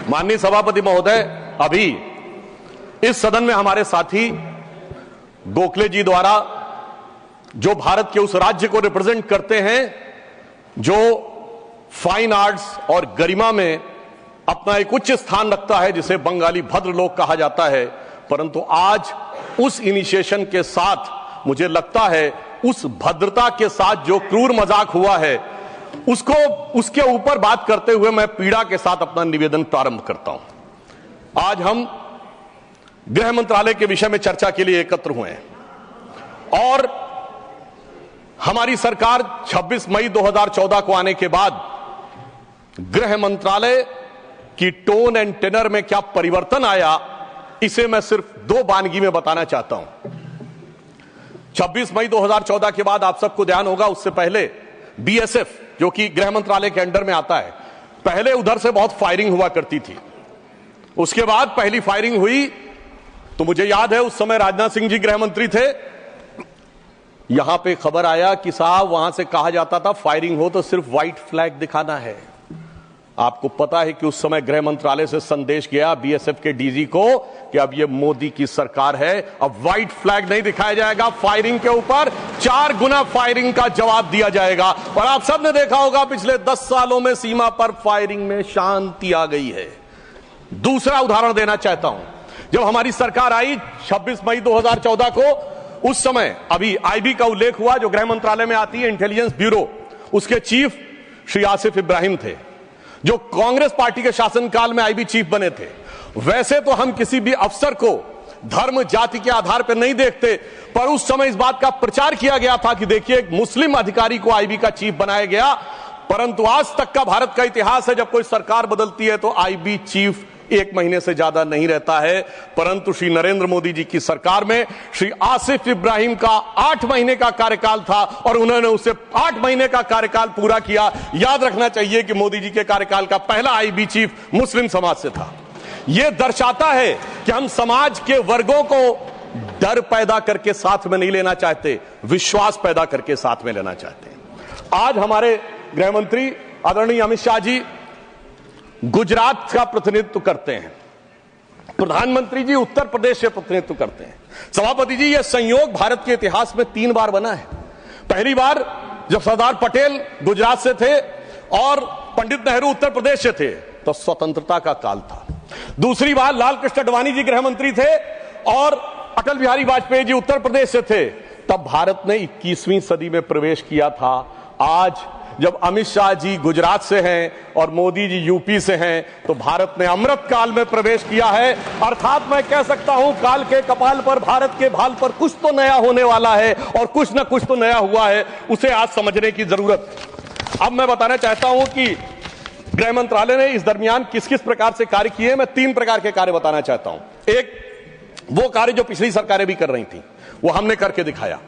माननीय सभापति महोदय, अभी इस सदन में हमारे साथी गोखले जी द्वारा जो भारत के उस राज्य को रिप्रेजेंट करते हैं जो फाइन आर्ट्स और गरिमा में अपना एक उच्च स्थान रखता है, जिसे बंगाली भद्रलोक कहा जाता है, परंतु आज उस इनिशिएशन के साथ मुझे लगता है उस भद्रता के साथ जो क्रूर मजाक हुआ है उसके ऊपर बात करते हुए मैं पीड़ा के साथ अपना निवेदन प्रारंभ करता हूं। आज हम गृह मंत्रालय के विषय में चर्चा के लिए एकत्र हुए हैं और हमारी सरकार 26 मई 2014 को आने के बाद गृह मंत्रालय की टोन एंड टेनर में क्या परिवर्तन आया, इसे मैं सिर्फ दो वानगी में बताना चाहता हूं। 26 मई 2014 के बाद आप सबको ध्यान होगा, उससे पहले बीएसएफ जो कि गृह मंत्रालय के अंडर में आता है, पहले उधर से बहुत फायरिंग हुआ करती थी। उसके बाद पहली फायरिंग हुई तो मुझे याद है उस समय राजनाथ सिंह जी गृह मंत्री थे। यहां पे खबर आया कि साहब वहां से कहा जाता था फायरिंग हो तो सिर्फ व्हाइट फ्लैग दिखाना है। आपको पता है कि उस समय गृह मंत्रालय से संदेश गया बीएसएफ के डीजी को कि अब ये मोदी की सरकार है, अब व्हाइट फ्लैग नहीं दिखाया जाएगा, फायरिंग के ऊपर 4 गुना फायरिंग का जवाब दिया जाएगा। और आप सबने देखा होगा पिछले 10 सालों में सीमा पर फायरिंग में शांति आ गई है। दूसरा उदाहरण देना चाहता हूं, जब हमारी सरकार आई 26 मई 2014 को, उस समय अभी आईबी का उल्लेख हुआ जो गृह मंत्रालय में आती है, इंटेलिजेंस ब्यूरो, उसके चीफ श्री आसिफ इब्राहिम थे जो कांग्रेस पार्टी के शासनकाल में आईबी चीफ बने थे। वैसे तो हम किसी भी अफसर को धर्म जाति के आधार पर नहीं देखते, पर उस समय इस बात का प्रचार किया गया था कि देखिए एक मुस्लिम अधिकारी को आईबी का चीफ बनाया गया। परंतु आज तक का भारत का इतिहास है, जब कोई सरकार बदलती है तो आईबी चीफ 1 महीने से ज्यादा नहीं रहता है। परंतु श्री नरेंद्र मोदी जी की सरकार में श्री आसिफ इब्राहिम का 8 महीने का कार्यकाल था और उन्होंने उसे 8 महीने का कार्यकाल पूरा किया। याद रखना चाहिए कि मोदी जी के कार्यकाल का पहला आईबी चीफ मुस्लिम समाज से था। यह दर्शाता है कि हम समाज के वर्गों को डर पैदा करके साथ में नहीं लेना चाहते, विश्वास पैदा करके साथ में लेना चाहते हैं। आज हमारे गृह मंत्री आदरणीय अमित शाह जी गुजरात का प्रतिनिधित्व करते हैं, प्रधानमंत्री जी उत्तर प्रदेश से प्रतिनिधित्व करते हैं। सभापति जी, यह संयोग भारत के इतिहास में 3 बार बना है। पहली बार जब सरदार पटेल गुजरात से थे और पंडित नेहरू उत्तर प्रदेश से थे तो स्वतंत्रता का काल था। दूसरी बार लाल कृष्ण आडवाणी जी गृह मंत्री थे और अटल बिहारी वाजपेयी जी उत्तर प्रदेश से थे, तब भारत ने 21वीं सदी में प्रवेश किया था। आज जब अमित शाह जी गुजरात से हैं और मोदी जी यूपी से हैं, तो भारत ने अमृत काल में प्रवेश किया है। अर्थात मैं कह सकता हूं काल के कपाल पर, भारत के भाल पर कुछ तो नया होने वाला है और कुछ ना कुछ तो नया हुआ है, उसे आज समझने की जरूरत। अब मैं बताना चाहता हूं कि गृह मंत्रालय ने इस दरमियान किस किस प्रकार से कार्य किए। मैं 3 प्रकार के कार्य बताना चाहता हूं। एक, वो कार्य जो पिछली सरकारें भी कर रही थी, वो हमने करके दिखाया।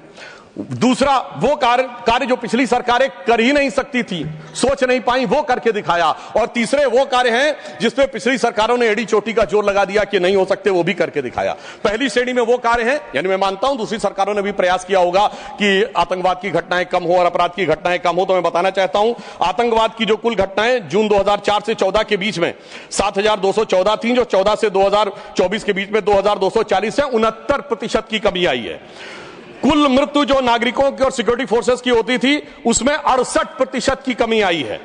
दूसरा, वो कार्य जो पिछली सरकारें कर ही नहीं सकती थी, सोच नहीं पाई, वो करके दिखाया। और तीसरे वो कार्य हैं जिसपे पिछली सरकारों ने एड़ी चोटी का जोर लगा दिया कि नहीं हो सकते, वो भी करके दिखाया। पहली श्रेणी में वो कार्य हैं, यानी मैं मानता हूं दूसरी सरकारों ने भी प्रयास किया होगा कि आतंकवाद की घटनाएं कम हो और अपराध की घटनाएं कम हो। तो मैं बताना चाहता हूं आतंकवाद की जो कुल घटनाएं जून 2004 से 14 के बीच में 7214 थी, जो 14 से 2024 के बीच में 2240 है, 69% की कमी आई है। कुल मृत्यु जो नागरिकों की और सिक्योरिटी फोर्सेस की होती थी उसमें 68% की कमी आई है।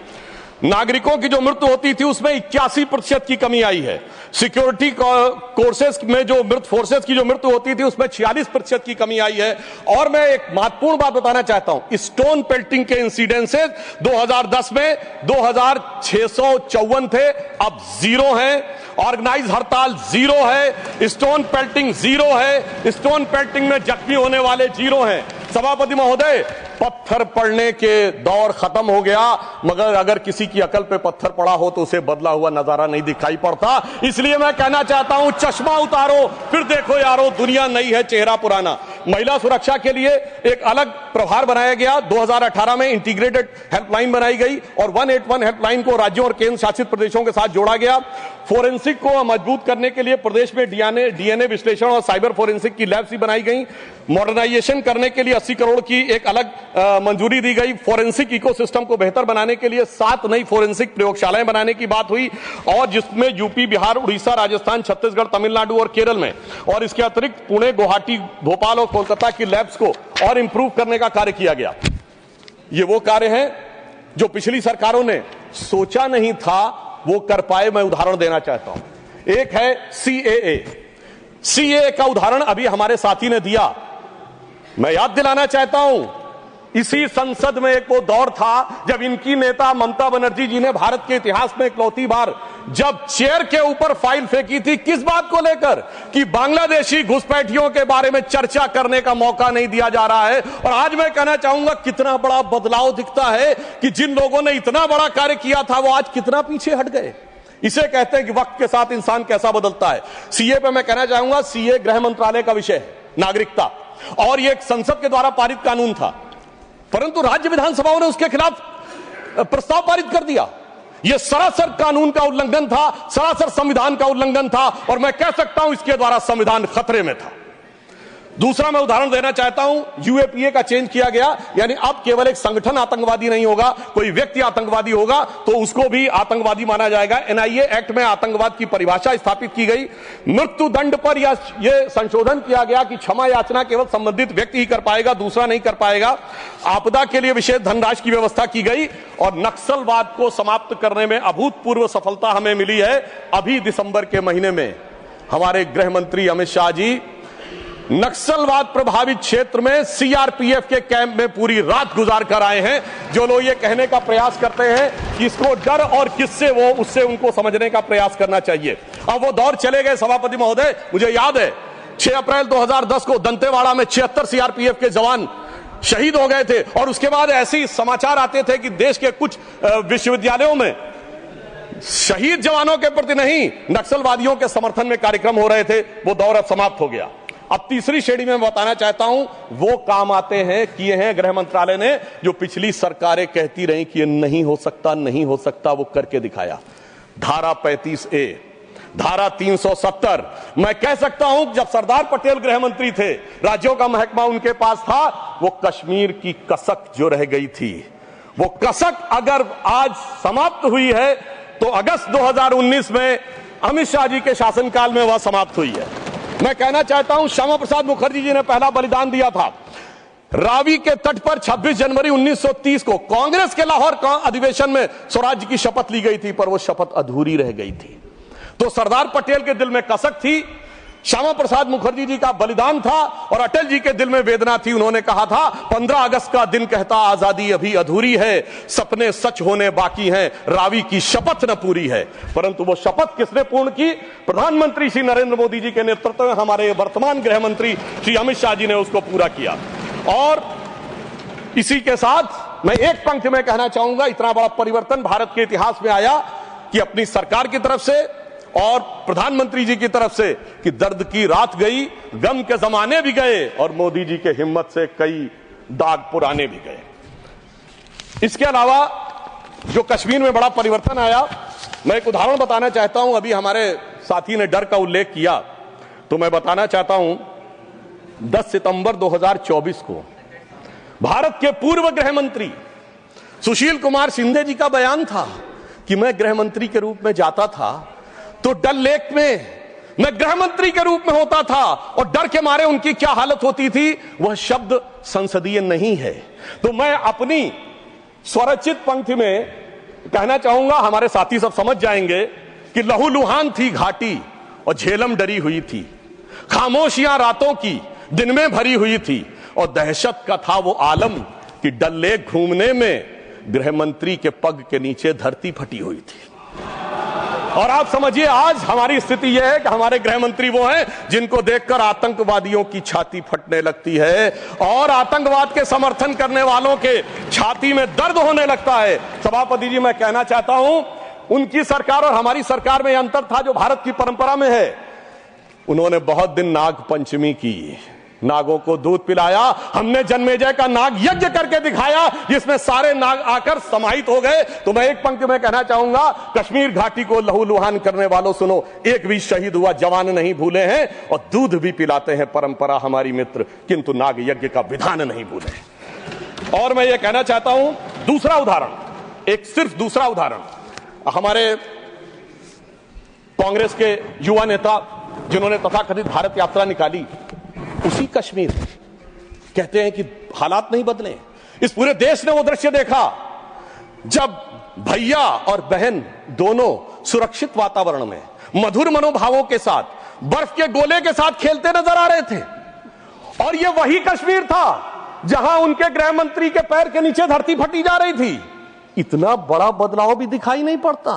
नागरिकों की जो मृत्यु होती थी उसमें 81% की कमी आई है। सिक्योरिटी कोर्सेस में जो फोर्सेस की जो मृत्यु होती थी उसमें 46% की कमी आई है। और मैं एक महत्वपूर्ण बात बताना चाहता हूं, स्टोन पेल्टिंग के इंसिडेंसेस 2010 में 2654 थे, अब 0 हैं। ऑर्गेनाइज हड़ताल 0 है, स्टोन पेल्टिंग 0 है, स्टोन पेल्टिंग में जख्मी होने वाले 0 हैं। सभापति महोदय, पत्थर पड़ने के दौर खत्म हो गया, मगर अगर किसी की अकल पे पत्थर पड़ा हो तो उसे बदला हुआ नजारा नहीं दिखाई पड़ता। इसलिए मैं कहना चाहता हूं चश्मा उतारो फिर देखो यारो, दुनिया नई है चेहरा पुराना। महिला सुरक्षा के लिए एक अलग प्रभार बनाया गया। 2018 में इंटीग्रेटेड हेल्पलाइन बनाई गई और 181 हेल्पलाइन को राज्यों और केंद्र शासित प्रदेशों के साथ जोड़ा गया। फोरेंसिक को मजबूत करने के लिए प्रदेश में डीएनए विश्लेषण और साइबर फोरेंसिक की लैब्स भी बनाई गई। मॉडर्नाइजेशन करने के लिए 80 करोड़ की एक अलग मंजूरी दी गई। फोरेंसिक इकोसिस्टम को बेहतर बनाने के लिए 7 नई फोरेंसिक प्रयोगशालाएं बनाने की बात हुई, और जिसमें यूपी, बिहार, उड़ीसा, राजस्थान, छत्तीसगढ़, तमिलनाडु और केरल में, और इसके अतिरिक्त पुणे, गुवाहाटी, भोपाल और कोलकाता की लैब्स को और इंप्रूव करने का कार्य किया गया। ये वो कार्य हैं जो पिछली सरकारों ने सोचा नहीं था वो कर पाए। मैं उदाहरण देना चाहता हूं। एक है सीएए का उदाहरण अभी हमारे साथी ने दिया। मैं याद दिलाना चाहता हूं, इसी संसद में एक वो दौर था जब इनकी नेता ममता बनर्जी जी ने भारत के इतिहास में इकलौती बार जब चेयर के ऊपर फाइल फेंकी थी, किस बात को लेकर कि बांग्लादेशी घुसपैठियों के बारे में चर्चा करने का मौका नहीं दिया जा रहा है। और आज मैं कहना चाहूंगा कितना बड़ा बदलाव दिखता है कि जिन लोगों ने इतना बड़ा कार्य किया था वो आज कितना पीछे हट गए। इसे कहते हैं कि वक्त के साथ इंसान कैसा बदलता है। सीए पे मैं कहना चाहूंगा, सीए गृह मंत्रालय का विषय है, नागरिकता, और ये एक संसद के द्वारा पारित कानून था, परंतु राज्य विधानसभाओं ने उसके खिलाफ प्रस्ताव पारित कर दिया। यह सरासर कानून का उल्लंघन था, सरासर संविधान का उल्लंघन था, और मैं कह सकता हूं इसके द्वारा संविधान खतरे में था। दूसरा मैं उदाहरण देना चाहता हूं, यूएपीए का चेंज किया गया, यानी अब केवल एक संगठन आतंकवादी नहीं होगा, कोई व्यक्ति आतंकवादी होगा तो उसको भी आतंकवादी माना जाएगा। एनआईए एक्ट में आतंकवाद की परिभाषा स्थापित की गई। मृत्यु दंड पर यह संशोधन किया गया कि क्षमा याचना केवल संबंधित व्यक्ति ही कर पाएगा, दूसरा नहीं कर पाएगा। आपदा के लिए विशेष धनराशि की व्यवस्था की गई, और नक्सलवाद को समाप्त करने में अभूतपूर्व सफलता हमें मिली है। अभी दिसंबर के महीने में हमारे गृह मंत्री अमित शाह जी नक्सलवाद प्रभावित क्षेत्र में सीआरपीएफ के कैंप में पूरी रात गुजार कर आए हैं। जो लोग ये कहने का प्रयास करते हैं कि इसको डर और किससे वो, उससे उनको समझने का प्रयास करना चाहिए। अब वो दौर चले गए सभापति महोदय। मुझे याद है 6 अप्रैल 2010 को दंतेवाड़ा में 76 सीआरपीएफ के जवान शहीद हो गए थे, और उसके बाद ऐसे समाचार आते थे कि देश के कुछ विश्वविद्यालयों में शहीद जवानों के प्रति नहीं, नक्सलवादियों के समर्थन में कार्यक्रम हो रहे थे। वो दौर अब समाप्त हो गया। अब तीसरी श्रेणी में बताना चाहता हूं, वो काम आते हैं, किए हैं गृह मंत्रालय ने, जो पिछली सरकारें कहती रही कि ये नहीं हो सकता, नहीं हो सकता, वो करके दिखाया। धारा 35A, धारा 370। मैं कह सकता हूं जब सरदार पटेल गृह मंत्री थे, राज्यों का महकमा उनके पास था, वो कश्मीर की कसक जो रह गई थी, वो कसक अगर आज समाप्त हुई है तो अगस्त 2019 में अमित शाह जी के शासनकाल में वह समाप्त हुई है। मैं कहना चाहता हूं, श्यामा प्रसाद मुखर्जी जी ने पहला बलिदान दिया था। रावी के तट पर 26 जनवरी 1930 को कांग्रेस के लाहौर अधिवेशन में स्वराज्य की शपथ ली गई थी, पर वो शपथ अधूरी रह गई थी। तो सरदार पटेल के दिल में कसक थी, श्यामा प्रसाद मुखर्जी जी का बलिदान था, और अटल जी के दिल में वेदना थी। उन्होंने कहा था 15 अगस्त का दिन कहता आजादी अभी अधूरी है, सपने सच होने बाकी हैं, रावी की शपथ न पूरी है। परंतु वो शपथ किसने पूर्ण की? प्रधानमंत्री श्री नरेंद्र मोदी जी के नेतृत्व में हमारे वर्तमान गृह मंत्री श्री अमित शाह जी ने उसको पूरा किया। और इसी के साथ मैं एक पंक्ति में कहना चाहूंगा, इतना बड़ा परिवर्तन भारत के इतिहास में आया कि अपनी सरकार की तरफ से और प्रधानमंत्री जी की तरफ से कि दर्द की रात गई, गम के जमाने भी गए, और मोदी जी के हिम्मत से कई दाग पुराने भी गए। इसके अलावा जो कश्मीर में बड़ा परिवर्तन आया, मैं एक उदाहरण बताना चाहता हूं। अभी हमारे साथी ने डर का उल्लेख किया, तो मैं बताना चाहता हूं 10 सितंबर 2024 को भारत के पूर्व गृह मंत्री सुशील कुमार शिंदे जी का बयान था कि मैं गृह मंत्री के रूप में जाता था तो डल लेक में मैं गृह मंत्री के रूप में होता था, और डर के मारे उनकी क्या हालत होती थी, वह शब्द संसदीय नहीं है। तो मैं अपनी स्वरचित पंक्ति में कहना चाहूंगा, हमारे साथी सब समझ जाएंगे कि लहूलुहान थी घाटी और झेलम डरी हुई थी, खामोशियां रातों की दिन में भरी हुई थी, और दहशत का था वो आलम कि डल लेक घूमने में गृह मंत्री के पग के नीचे धरती फटी हुई थी। और आप समझिए आज हमारी स्थिति यह है कि हमारे गृह मंत्री वो हैं जिनको देखकर आतंकवादियों की छाती फटने लगती है, और आतंकवाद के समर्थन करने वालों के छाती में दर्द होने लगता है। सभापति जी, मैं कहना चाहता हूं, उनकी सरकार और हमारी सरकार में अंतर था जो भारत की परंपरा में है। उन्होंने बहुत दिन नाग पंचमी की, नागों को दूध पिलाया, हमने जन्मेजय का नाग यज्ञ करके दिखाया जिसमें सारे नाग आकर समाहित हो गए। तो मैं एक पंक्ति में कहना चाहूंगा, कश्मीर घाटी को लहूलुहान करने वालों सुनो, एक भी शहीद हुआ जवान नहीं भूले हैं, और दूध भी पिलाते हैं परंपरा हमारी मित्र, किंतु नाग यज्ञ का विधान नहीं भूले। और मैं ये कहना चाहता हूं, दूसरा उदाहरण, एक सिर्फ दूसरा उदाहरण, हमारे कांग्रेस के युवा नेता जिन्होंने तथाकथित भारत यात्रा निकाली, उसी कश्मीर कहते हैं कि हालात नहीं बदले। इस पूरे देश ने वो दृश्य देखा जब भैया और बहन दोनों सुरक्षित वातावरण में मधुर मनोभावों के साथ बर्फ के गोले के साथ खेलते नजर आ रहे थे। और ये वही कश्मीर था जहां उनके गृह मंत्री के पैर के नीचे धरती फटी जा रही थी। इतना बड़ा बदलाव भी दिखाई नहीं पड़ता।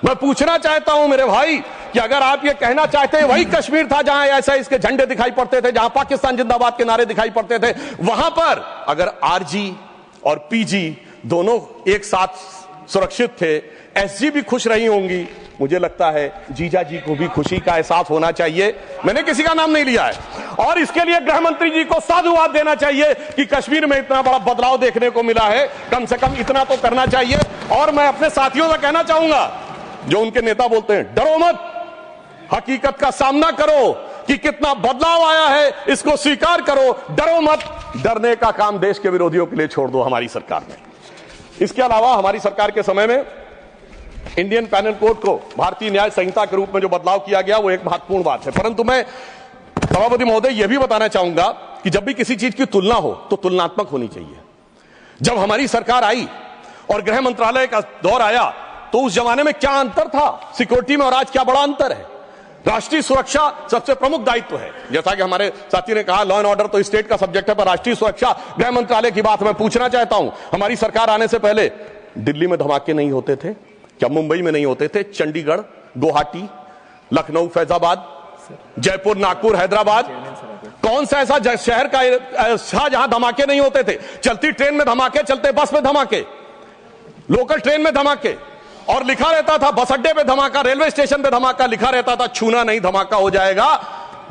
मैं पूछना चाहता हूं मेरे भाई कि अगर आप ये कहना चाहते हैं वही कश्मीर था जहां ऐसा इसके झंडे दिखाई पड़ते थे, जहां पाकिस्तान जिंदाबाद के नारे दिखाई पड़ते थे, वहां पर अगर आरजी और पीजी दोनों एक साथ सुरक्षित थे, एसजी भी खुश रही होंगी, मुझे लगता है जीजा जी को भी खुशी का एहसास होना चाहिए। मैंने किसी का नाम नहीं लिया है। और इसके लिए गृह मंत्री जी को साधुवाद देना चाहिए कि कश्मीर में इतना बड़ा बदलाव देखने को मिला है, कम से कम इतना तो करना चाहिए। और मैं अपने साथियों से कहना चाहूंगा जो उनके नेता बोलते हैं डरो मत, हकीकत का सामना करो कि कितना बदलाव आया है, इसको स्वीकार करो, डरो मत। डरने का काम देश के विरोधियों के लिए छोड़ दो हमारी सरकार ने। इसके अलावा हमारी सरकार के समय में इंडियन पैनल कोड को भारतीय न्याय संहिता के रूप में जो बदलाव किया गया वो एक महत्वपूर्ण बात है। परंतु मैं सभापति महोदय यह भी बताना चाहूंगा कि जब भी किसी चीज की तुलना हो तो तुलनात्मक होनी चाहिए। जब हमारी सरकार आई और गृह मंत्रालय का दौर आया तो उस जमाने में क्या अंतर था सिक्योरिटी में और आज क्या बड़ा अंतर है। राष्ट्रीय सुरक्षा सबसे प्रमुख दायित्व है, जैसा कि हमारे साथी ने कहा, लॉ एंड ऑर्डर तो स्टेट का सब्जेक्ट है, पर राष्ट्रीय सुरक्षा गृह मंत्रालय की बात मैं पूछना चाहता हूं। हमारी सरकार आने से पहले दिल्ली में धमाके नहीं होते थे क्या? मुंबई में नहीं होते थे? चंडीगढ़, गुवाहाटी, लखनऊ, फैजाबाद, जयपुर, नागपुर, हैदराबाद, कौन सा ऐसा शहर का जहां धमाके नहीं होते थे? चलती ट्रेन में धमाके, चलते बस में धमाके, लोकल ट्रेन में धमाके, और लिखा रहता था बस अड्डे पे धमाका, रेलवे स्टेशन पे धमाका, लिखा रहता था छूना नहीं धमाका हो जाएगा।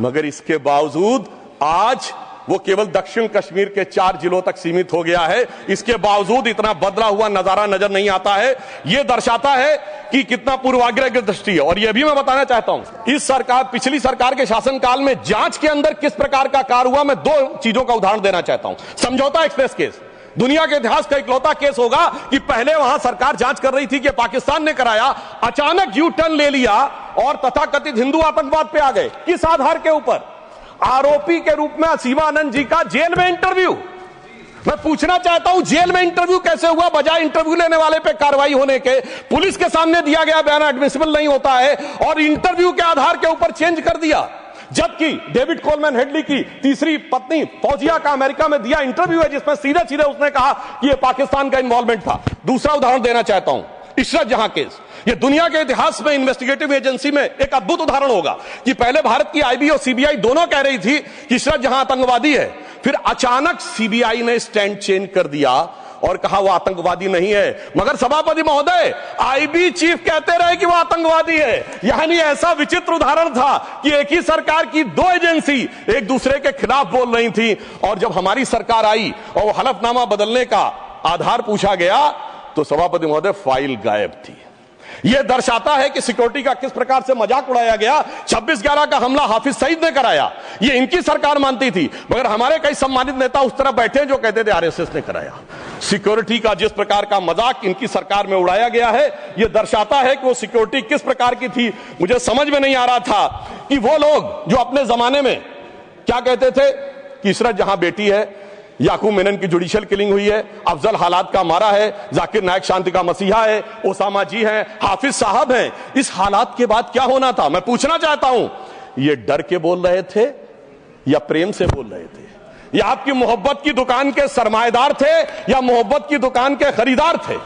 मगर इसके बावजूद आज वो केवल दक्षिण कश्मीर के 4 जिलों तक सीमित हो गया है। इसके बावजूद इतना बदला हुआ नजारा नजर नहीं आता है। यह दर्शाता है कि कितना पूर्वाग्रह की दृष्टि है। और यह भी मैं बताना चाहता हूं, इस सरकार, पिछली सरकार के शासनकाल में जांच के अंदर किस प्रकार का कार्य हुआ, मैं 2 चीजों का उदाहरण देना चाहता हूं। समझौता एक्सप्रेस केस दुनिया के इतिहास का इकलौता केस होगा कि पहले वहां सरकार जांच कर रही थी कि पाकिस्तान ने कराया, अचानक यू टर्न ले लिया और तथाकथित हिंदू आतंकवाद पे आ गए। किस आधार के ऊपर? आरोपी के रूप में असीमा आनंद जी का जेल में इंटरव्यू। मैं पूछना चाहता हूं जेल में इंटरव्यू कैसे हुआ? बजाय इंटरव्यू लेने वाले पे कार्रवाई होने के पुलिस के सामने दिया गया बयान एडमिसिबल नहीं होता है और इंटरव्यू के आधार के ऊपर चेंज कर दिया। जबकि डेविड कोलमैन हेडली की तीसरी पत्नी फौजिया का अमेरिका में दिया इंटरव्यू है जिसमें सीधे सीधे उसने कहा कि यह पाकिस्तान का इन्वॉल्वमेंट था। दूसरा उदाहरण देना चाहता हूं, इशरत जहां केस। यह दुनिया के इतिहास में इन्वेस्टिगेटिव एजेंसी में एक अद्भुत उदाहरण होगा कि पहले भारत की आईबी और सीबीआई दोनों कह रही थी कि इशरत जहां आतंकवादी है, फिर अचानक सीबीआई ने स्टैंड चेंज कर दिया और कहा वो आतंकवादी नहीं है। मगर सभापति महोदय, आईबी चीफ कहते रहे कि वो आतंकवादी है। यानी ऐसा विचित्र उदाहरण था कि एक ही सरकार की 2 एजेंसी एक दूसरे के खिलाफ बोल रही थी। और जब हमारी सरकार आई और वो हलफनामा बदलने का आधार पूछा गया तो सभापति महोदय फाइल गायब थी। यह दर्शाता है कि सिक्योरिटी का किस प्रकार से मजाक उड़ाया गया। 26/11 का हमला हाफिज सईद ने कराया, यह इनकी सरकार मानती थी, मगर हमारे कई सम्मानित नेता उस तरफ बैठे जो कहते थे आरएसएस ने कराया। सिक्योरिटी का जिस प्रकार का मजाक इनकी सरकार में उड़ाया गया है, यह दर्शाता है कि वो सिक्योरिटी किस प्रकार की थी। मुझे समझ में नहीं आ रहा था कि वो लोग जो अपने जमाने में क्या कहते थे कि इशरत जहां बेटी है, याकूब मेनन की जुडिशियल किलिंग हुई है, अफजल हालात का मारा है, जाकिर नायक शांति का मसीहा है, ओसामा जी हैं, हाफिज साहब हैं, इस हालात के बाद क्या होना था? मैं पूछना चाहता हूं, ये डर के बोल रहे थे या प्रेम से बोल रहे थे? या आपकी मोहब्बत की दुकान के सरमाएदार थे या मोहब्बत की दुकान के खरीदार थे?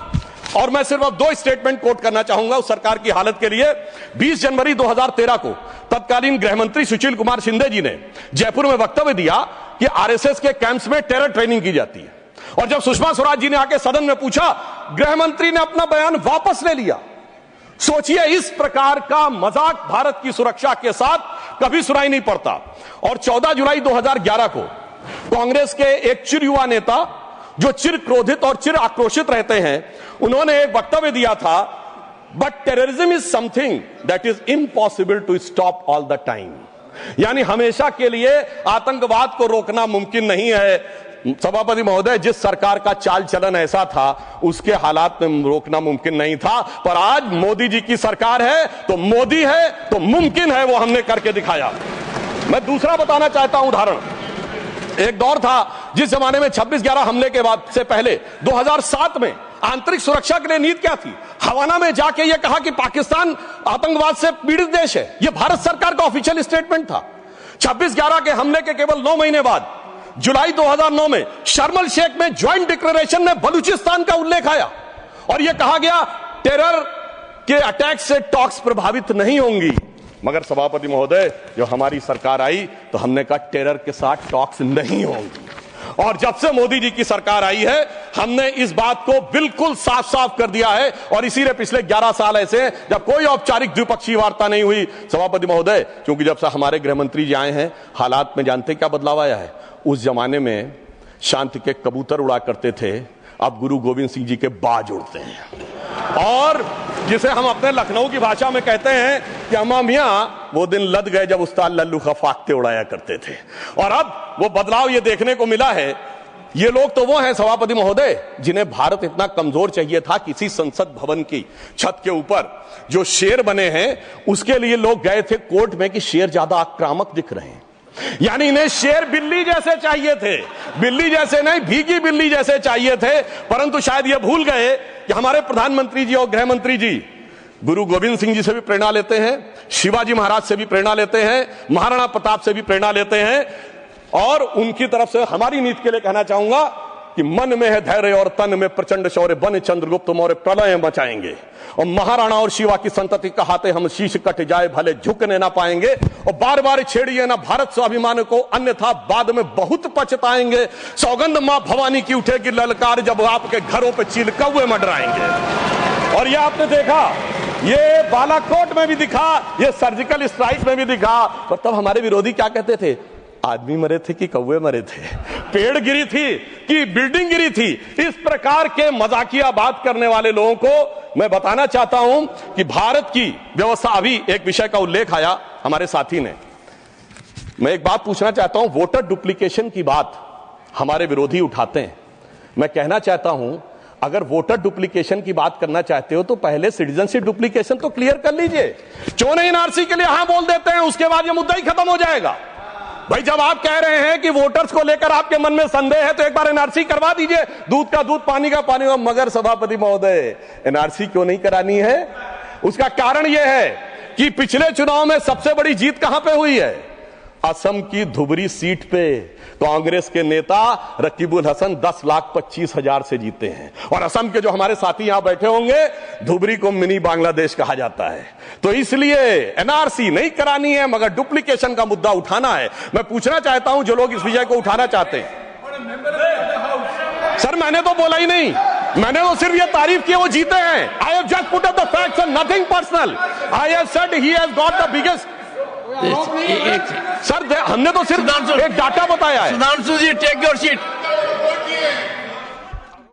और मैं सिर्फ अब 2 स्टेटमेंट कोट करना चाहूंगा उस सरकार की हालत के लिए। 20 जनवरी 2013 को तत्कालीन गृह मंत्री सुशील कुमार शिंदे जी ने जयपुर में वक्तव्य दिया कि आरएसएस के कैंप्स में टेरर ट्रेनिंग की जाती है। और जब सुषमा स्वराज जी ने आके सदन में पूछा, गृह मंत्री ने अपना बयान वापस ले लिया। सोचिए, इस प्रकार का मजाक भारत की सुरक्षा के साथ कभी सुनाई नहीं पड़ता। और 14 जुलाई 2011 को कांग्रेस के एक चिर युवा नेता, जो चिर क्रोधित और चिर आक्रोशित रहते हैं, उन्होंने एक वक्तव्य दिया था, but terrorism is something that is impossible to stop all the time. यानी हमेशा के लिए आतंकवाद को रोकना मुमकिन नहीं है। सभापति महोदय, जिस सरकार का चाल चलन ऐसा था, उसके हालात में रोकना मुमकिन नहीं था। पर आज मोदी जी की सरकार है तो मोदी है तो मुमकिन है, वो हमने करके दिखाया। मैं दूसरा बताना चाहता हूं उदाहरण। एक दौर था जिस जमाने में 26/11 हमले के बाद से पहले 2007 में आंतरिक सुरक्षा के लिए नीति क्या थी? हवाना में जाके यह कहा कि पाकिस्तान आतंकवाद से पीड़ित देश है। यह भारत सरकार का ऑफिशियल स्टेटमेंट था। 26/11 के हमले के केवल 9 महीने बाद जुलाई 2009 में शर्म एल शेख में ज्वाइंट डिक्लेरेशन में बलूचिस्तान का उल्लेख आया और यह कहा गया टेरर के अटैक से टॉक्स प्रभावित नहीं होंगी। मगर सभापति महोदय, जो हमारी सरकार आई तो हमने कहा टेरर के साथ टॉक्स नहीं होंगी। और जब से मोदी जी की सरकार आई है, हमने इस बात को बिल्कुल साफ साफ कर दिया है। और इसीलिए पिछले 11 साल ऐसे हैं जब कोई औपचारिक द्विपक्षीय वार्ता नहीं हुई। सभापति महोदय, क्योंकि जब से हमारे गृह मंत्री जी आए हैं, हालात में जानते क्या बदलाव आया है? उस जमाने में शांति के कबूतर उड़ा करते थे, अब गुरु गोविंद सिंह जी के बाज उड़ते हैं। और जिसे हम अपने लखनऊ की भाषा में कहते हैं कि अम्मा मियां वो दिन लद गए जब उस्ताद लल्लू खा फाख्ते उड़ाया करते थे। और अब वो बदलाव ये देखने को मिला है। ये लोग तो वो हैं सभापति महोदय, जिन्हें भारत इतना कमजोर चाहिए था, किसी संसद भवन की छत के ऊपर जो शेर बने हैं उसके लिए लोग गए थे कोर्ट में कि शेर ज्यादा आक्रामक दिख रहे हैं। यानी इन्हें शेर बिल्ली जैसे चाहिए थे, बिल्ली जैसे नहीं, भीगी बिल्ली जैसे चाहिए थे। परंतु शायद ये भूल गए कि हमारे प्रधानमंत्री जी और गृह मंत्री जी गुरु गोविंद सिंह जी से भी प्रेरणा लेते हैं, शिवाजी महाराज से भी प्रेरणा लेते हैं, महाराणा प्रताप से भी प्रेरणा लेते हैं। और उनकी तरफ से हमारी नीति के लिए कहना चाहूंगा कि मन में है धैर्य और तन में प्रचंड शौर्य, बन चंद्रगुप्त मौर्य प्रलय मचाएंगे। और महाराणा और शिवा की संतति कहाते हम शीश कट जाए भले झुकने ना पाएंगे। और बार बार छेड़िए ना भारत स्वाभिमान को, अन्यथा बाद में बहुत पछताएंगे। सौगंध मां भवानी की उठेगी ललकार, जब आपके घरों पे चील कौवे मंडराएंगे। और ये आपने देखा, ये बालाकोट में भी दिखा, ये सर्जिकल स्ट्राइक में भी दिखा। पर तब हमारे विरोधी क्या कहते थे? आदमी मरे थे कि कौवे मरे थे, पेड़ गिरी थी कि बिल्डिंग गिरी थी। इस प्रकार के मजाकिया बात करने वाले लोगों को मैं बताना चाहता हूं कि भारत की व्यवस्था, अभी एक विषय का उल्लेख आया हमारे साथी ने, मैं एक बात पूछना चाहता हूं। वोटर डुप्लीकेशन की बात हमारे विरोधी उठाते हैं। मैं कहना चाहता हूं, अगर वोटर डुप्लीकेशन की बात करना चाहते हो तो पहले सिटीजनशिप डुप्लीकेशन तो क्लियर कर लीजिए। क्यों नहीं एनआरसी के लिए हां बोल देते हैं, उसके बाद यह मुद्दा ही खत्म हो जाएगा। भाई, जब आप कह रहे हैं कि वोटर्स को लेकर आपके मन में संदेह है तो एक बार एनआरसी करवा दीजिए, दूध का दूध पानी का पानी। मगर सभापति महोदय, एनआरसी क्यों नहीं करानी है? उसका कारण यह है कि पिछले चुनाव में सबसे बड़ी जीत कहां पे हुई है? असम की धुबरी सीट पे कांग्रेस के नेता रकीबुल हसन 10,25,000 से जीते हैं। और असम के जो हमारे साथी यहां बैठे होंगे, धुबरी को मिनी बांग्लादेश कहा जाता है। तो इसलिए एनआरसी नहीं करानी है, मगर डुप्लीकेशन का मुद्दा उठाना है। मैं पूछना चाहता हूं जो लोग इस विषय को उठाना चाहते हैं। सर, मैंने तो बोला ही नहीं, मैंने तो सिर्फ ये तारीफ की वो जीते हैं। I have just put up the facts and nothing personal. I have said he has got the biggest. Sir, हमने तो सिर्फ एक डाटा बताया है। सुधांशु जी, टेक योर सीट।